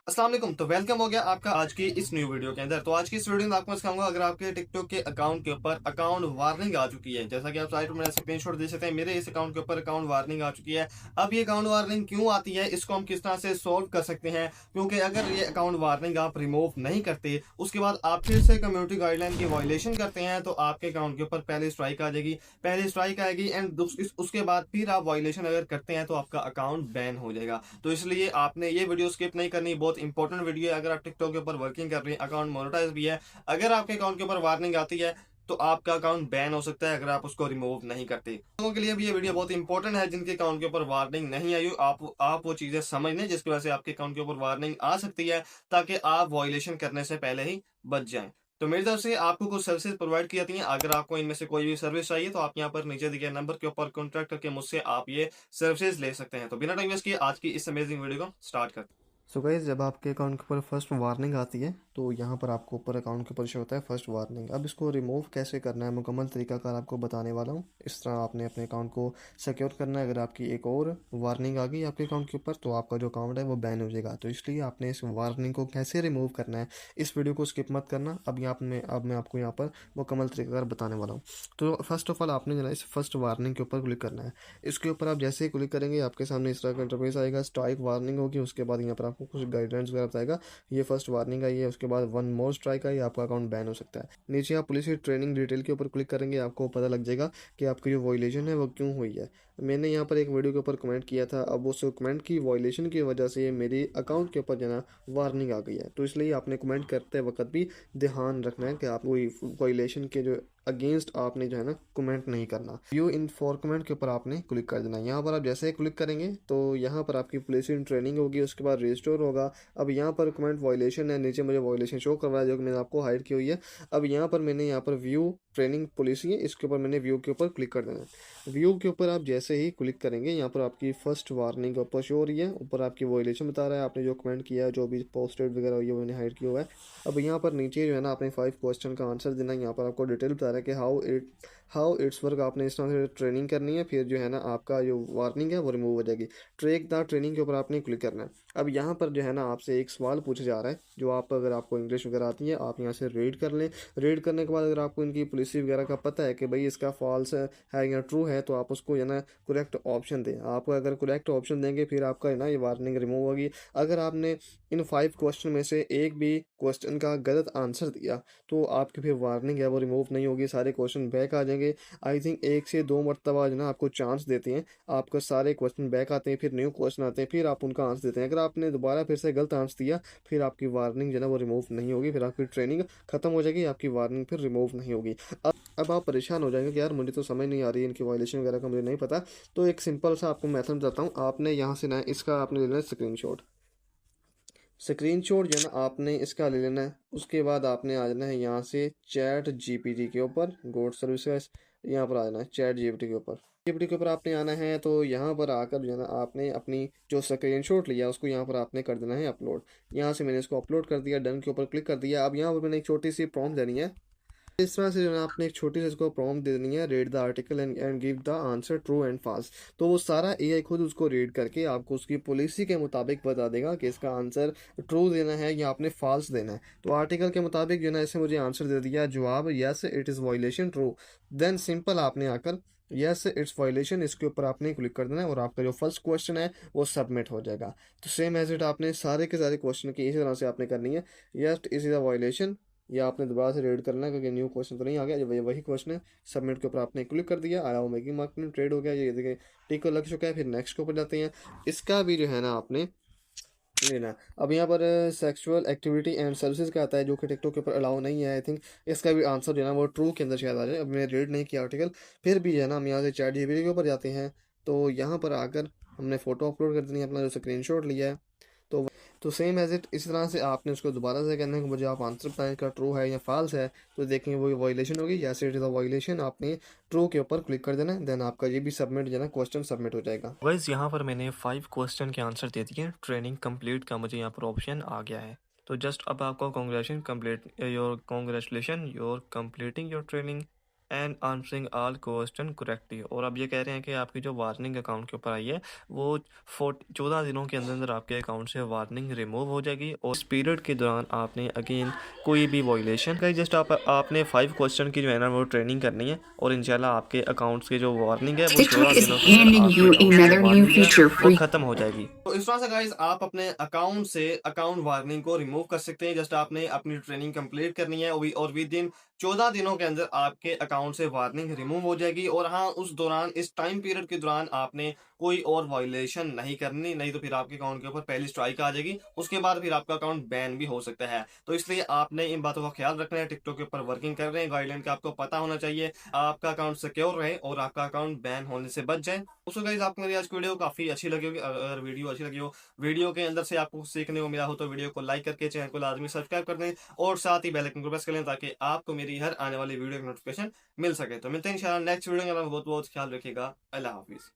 अस्सलाम वालेकुम। तो वेलकम हो गया आपका आज की इस न्यू वीडियो के अंदर। तो आज की इस वीडियो में आपको मैं सिखाऊंगा, अगर आपके टिकटॉक के अकाउंट के ऊपर अकाउंट वार्निंग आ चुकी है, जैसा कि आप साइड में स्क्रीनशॉट दे सकते हैं, मेरे इस अकाउंट के ऊपर अकाउंट वार्निंग आ चुकी है। अब ये अकाउंट वार्निंग क्यों आती है, इसको हम किस तरह से सोल्व कर सकते हैं, क्योंकि अगर ये अकाउंट वार्निंग आप रिमूव नहीं करते, उसके बाद आप फिर से कम्युनिटी गाइडलाइन की वायलेशन करते हैं, तो आपके अकाउंट के ऊपर पहले स्ट्राइक आ जाएगी। पहले स्ट्राइक आएगी एंड उसके बाद फिर आप वायलेशन अगर करते हैं तो आपका अकाउंट बैन हो जाएगा। तो इसलिए आपने ये वीडियो स्किप नहीं करनी, बहुत इंपॉर्टेंट वीडियो है। अगर आप टिकटॉक के ऊपर वर्किंग कर रही हैं, अकाउंट मोनेटाइज भी है, अगर आपके अकाउंट के ऊपर वार्निंग आती है तो आपका अकाउंट बैन हो सकता है अगर आप उसको रिमूव नहीं करते। लोगों के लिए भी ये वीडियो बहुत इंपॉर्टेंट है जिनके अकाउंट के ऊपर वार्निंग नहीं आई, आप वो चीजें समझ लें जिसकी वजह से आपके अकाउंट के ऊपर वार्निंग आ सकती है, ताकि आप वायलेशन करने से पहले ही बच जाएं। तो मेरी तरफ से आपको कुछ सर्विसेज प्रोवाइड की जाती हैं। अगर आपको इनमें से कोई भी सर्विस चाहिए तो आप यहाँ पर नीचे दिए गए नंबर के ऊपर कॉन्टैक्ट करके मुझसे आप ये सर्विसेज ले सकते हैं। तो बिना टाइम वेस्ट किए आज की इस अमेजिंग वीडियो को स्टार्ट करते हैं। सो गाइस, जब आपके अकाउंट के ऊपर फर्स्ट वार्निंग आती है तो यहाँ पर आपको ऊपर अकाउंट के ऊपर शो होता है फर्स्ट वार्निंग। अब इसको रिमूव कैसे करना है, मुकम्मल तरीकाकार आपको बताने वाला हूँ। इस तरह आपने अपने अकाउंट को सिक्योर करना है। अगर आपकी एक और वार्निंग आ गई आपके अकाउंट के ऊपर तो आपका जो अकाउंट है वो बैन हो जाएगा। तो इसलिए आपने इस वार्निंग को कैसे रिमूव करना है, इस वीडियो को स्किप मत करना। अब मैं आपको यहाँ पर मुकम्मल तरीकाकार बताने वाला हूँ। तो फर्स्ट ऑफ ऑल आपने जो है इस फर्स्ट वार्निंग के ऊपर क्लिक करना है। इसके ऊपर आप जैसे ही क्लिक करेंगे आपके सामने इस तरह का इंटरफेस आएगा। स्ट्राइक वार्निंग होगी, उसके बाद यहाँ पर आपको कुछ गाइडलाइंस वगैरह बताएगा। ये फर्स्ट वार्निंग आई है, उसके बाद वन मोर स्ट्राइक आई, आपका अकाउंट बैन हो सकता है। नीचे आप पुलिस की ट्रेनिंग डिटेल के ऊपर क्लिक करेंगे, आपको पता लग जाएगा कि आपकी जो वॉयलेशन है वो क्यों हुई है। मैंने यहाँ पर एक वीडियो के ऊपर कमेंट किया था, अब उस कमेंट की वॉयलेशन की वजह से मेरे अकाउंट के ऊपर जो है वार्निंग आ गई है। तो इसलिए आपने कमेंट करते वक्त भी ध्यान रखना है कि आप कोई वॉयलेशन के जो अगेंस्ट आपने जो है ना कमेंट नहीं करना। व्यू इन फॉर कमेंट के ऊपर आपने क्लिक कर देना है। यहाँ पर आप जैसे ही क्लिक करेंगे तो यहाँ पर आपकी पुलिस इन ट्रेनिंग होगी, उसके बाद रजिस्टोर होगा। अब यहाँ पर कमेंट वॉयलेशन है, नीचे मुझे वॉयलेशन शो कर रहा है जो कि मैंने आपको हाइड की हुई है। अब यहाँ पर मैंने यहाँ पर व्यू ट्रेनिंग पॉलिसी है, इसके ऊपर मैंने व्यू के ऊपर क्लिक कर देना है। व्यू के ऊपर आप जैसे ही क्लिक करेंगे यहाँ पर आपकी फर्स्ट वार्निंग ऊपर शो हो रही है। ऊपर आपकी वॉयलेशन बता रहा है, आपने जो कमेंट किया है, जो भी पोस्टेड वगैरह हुई है मैंने हाइड किया हुआ है। अब यहाँ पर नीचे जो है ना आपने 5 क्वेश्चन का आंसर देना है। यहाँ पर आपको डिटेल बता रहा है कि हाउ इट्स वर्क। आपने इस तरह से ट्रेनिंग करनी है, फिर जो है ना आपका जो वार्निंग है वो रिमूव हो जाएगी। ट्रेक द ट्रेनिंग के ऊपर आपने क्लिक करना है। अब यहाँ पर जो है ना आपसे एक सवाल पूछा जा रहा है, जो आप अगर आपको इंग्लिश वगैरह आती है आप यहाँ से रीड कर लें। रीड करने के बाद अगर आपको इनकी पॉलिसी वगैरह का पता है कि भाई इसका फॉल्स है या ट्रू है, तो आप उसको है ना करेक्ट ऑप्शन दें। आप अगर करेक्ट ऑप्शन देंगे फिर आपका है ना ये वार्निंग रिमूव होगी। अगर आपने इन 5 क्वेश्चन में से एक भी क्वेश्चन का गलत आंसर दिया तो आपकी फिर वार्निंग है वो रिमूव नहीं होगी, सारे क्वेश्चन बैक आ जाएंगे। आई थिंक 1 से 2 मरतबा जो ना आपको चांस देते हैं, आपका सारे क्वेश्चन बैक आते हैं, फिर न्यू क्वेश्चन आते हैं, फिर आप उनका आंसर देते हैं। अगर आपने दोबारा फिर से गलत आंसर दिया फिर आपकी वार्निंग जो है ना वो रिमूव नहीं होगी, फिर आपकी ट्रेनिंग खत्म हो जाएगी, आपकी वार्निंग फिर रिमूव नहीं होगी। अब आप परेशान हो जाएंगे कि यार मुझे तो समझ नहीं आ रही है, इनकी वायलेशन वगैरह का मुझे नहीं पता। तो एक सिंपल सा आपको मेथड बताता हूँ। आपने यहाँ से ना इसका आपने लेना है स्क्रीनशॉट। स्क्रीनशॉट जो है ना आपने इसका ले लेना है। उसके बाद आपने आ जाना है यहाँ से चैट जीपीटी के ऊपर, गोड सर्विस, यहाँ पर आ जाना है चैट जीपीटी के ऊपर। जीपीटी के ऊपर आपने आना है, तो यहाँ पर आकर जो है ना आपने अपनी जो स्क्रीनशॉट लिया उसको यहाँ पर आपने कर देना है अपलोड। यहाँ से मैंने इसको अपलोड कर दिया, डन के ऊपर क्लिक कर दिया। अब यहाँ पर मैंने एक छोटी सी प्रॉम्प्ट देनी है। इस तरह से जो है आपने एक छोटी सी इसको प्रॉम्प्ट दे देनी है, read the article and give the answer true and false. तो वो सारा एआई खुद उसको रीड करके आपको उसकी पॉलिसी के मुताबिक बता देगा कि इसका आंसर ट्रू देना है या आपने फाल्स देना है। तो आर्टिकल के मुताबिक जो है ना इसने मुझे आंसर दे दिया जवाब yes it is violation true. Then simple आपने आकर यस इट्स वायलेशन इसके ऊपर आपने क्लिक कर देना है और आपका जो फर्स्ट क्वेश्चन है वो सबमिट हो जाएगा। तो सेम एज इट आपने सारे के सारे क्वेश्चन की इसी तरह से आपने करनी है। यस इज द वायलेशन, या आपने दोबारा से रीड करना है क्योंकि न्यू क्वेश्चन तो नहीं आ गया, जब वही क्वेश्चन है। सबमिट के ऊपर आपने क्लिक कर दिया, आया वो मेकिंग मार्केट में ट्रेड हो गया, ये देखिए टिक को लग चुका है। फिर नेक्स्ट के ऊपर जाते हैं। इसका भी जो है ना आपने लेना। अब यहाँ पर सेक्सुअल एक्टिविटी एंड सर्विसेज का आता है जो कि टिकटॉक के ऊपर अलाउ नहीं है। आई थिंक इसका भी आंसर जो है ना वो ट्रू के अंदर शायद आ जाए। अब मैंने रीड नहीं किया आर्टिकल, फिर भी जो है ना हम यहाँ से चैट जीपीटी के ऊपर जाते हैं। तो यहाँ पर आकर हमने फ़ोटो अपलोड कर देनी है, अपना जो स्क्रीनशॉट लिया है। तो तो सेम एज इट इसी तरह से आपने उसको दोबारा से कहना है कि मुझे आप आंसर बताएं इसका ट्रू है या फॉल्स है। तो देखेंगे वो वायलेशन होगी, या इट इज़ अ वायलेशन, आपने ट्रू के ऊपर क्लिक कर देना है। देन आपका ये भी सबमिट जो है ना क्वेश्चन सबमिट हो जाएगा। गाइस यहाँ पर मैंने 5 क्वेश्चन के आंसर दे दिए। ट्रेनिंग कंप्लीट का मुझे यहाँ पर ऑप्शन आ गया है। तो जस्ट अब आपको congratulation your completing your training. And answering all question correctly. और अब ये कह रहे हैं कि आपकी जो वार्निंग अकाउंट के ऊपर आई है वो 14 दिनों के अंदर अंदर आपके अकाउंट से वार्निंग रिमूव हो जाएगी। और इस पीरियड के दौरान आपने अगेन कोई भी वॉयलेशन का जस्ट आपने 5 क्वेश्चन की जो है ना वो ट्रेनिंग करनी है और इंशाल्लाह आपके अकाउंट्स की जो वार्निंग है वो 14 TikTok is दिनों के अंदर handing आपके you अकाउंट से जो another new वार्निंग है feature वो for खत्म हो जाएगी। तो इस तरह से गाइस आप अपने अकाउंट से अकाउंट वार्निंग को रिमूव कर सकते हैं। जस्ट आपने अपनी ट्रेनिंग कंप्लीट करनी है और विद इन 14 दिनों के अंदर आपके अकाउंट से वार्निंग रिमूव हो जाएगी। और हाँ, उस दौरान इस टाइम पीरियड के दौरान आपने कोई और वायलेशन नहीं करनी, नहीं तो फिर आपके अकाउंट के ऊपर पहली स्ट्राइक आ जाएगी, उसके बाद फिर आपका अकाउंट बैन भी हो सकता है। तो इसलिए आपने इन बातों का ख्याल रखना है। टिकटॉक के ऊपर वर्किंग कर रहे हैं, गाइडलाइन का आपको पता होना चाहिए, आपका अकाउंट सिक्योर रहे और आपका अकाउंट बैन होने से बच जाए। उसको गाइस आपको मेरी आज की वीडियो काफी अच्छी लगी होगी। अगर वीडियो अच्छी लगी हो, वीडियो के अंदर से आपको सीखने को मिला हो, तो वीडियो को लाइक करके चैनल को लाजमी सब्सक्राइब कर दें और साथ ही बेल आइकन को प्रेस कर लें ताकि आपको मेरी हर आने वाली वीडियो की नोटिफिकेशन मिल सके। तो मिलते हैं इंशाल्लाह नेक्स्ट वीडियो में। बहुत बहुत ख्याल रखिएगा। अल्लाह हाफिज।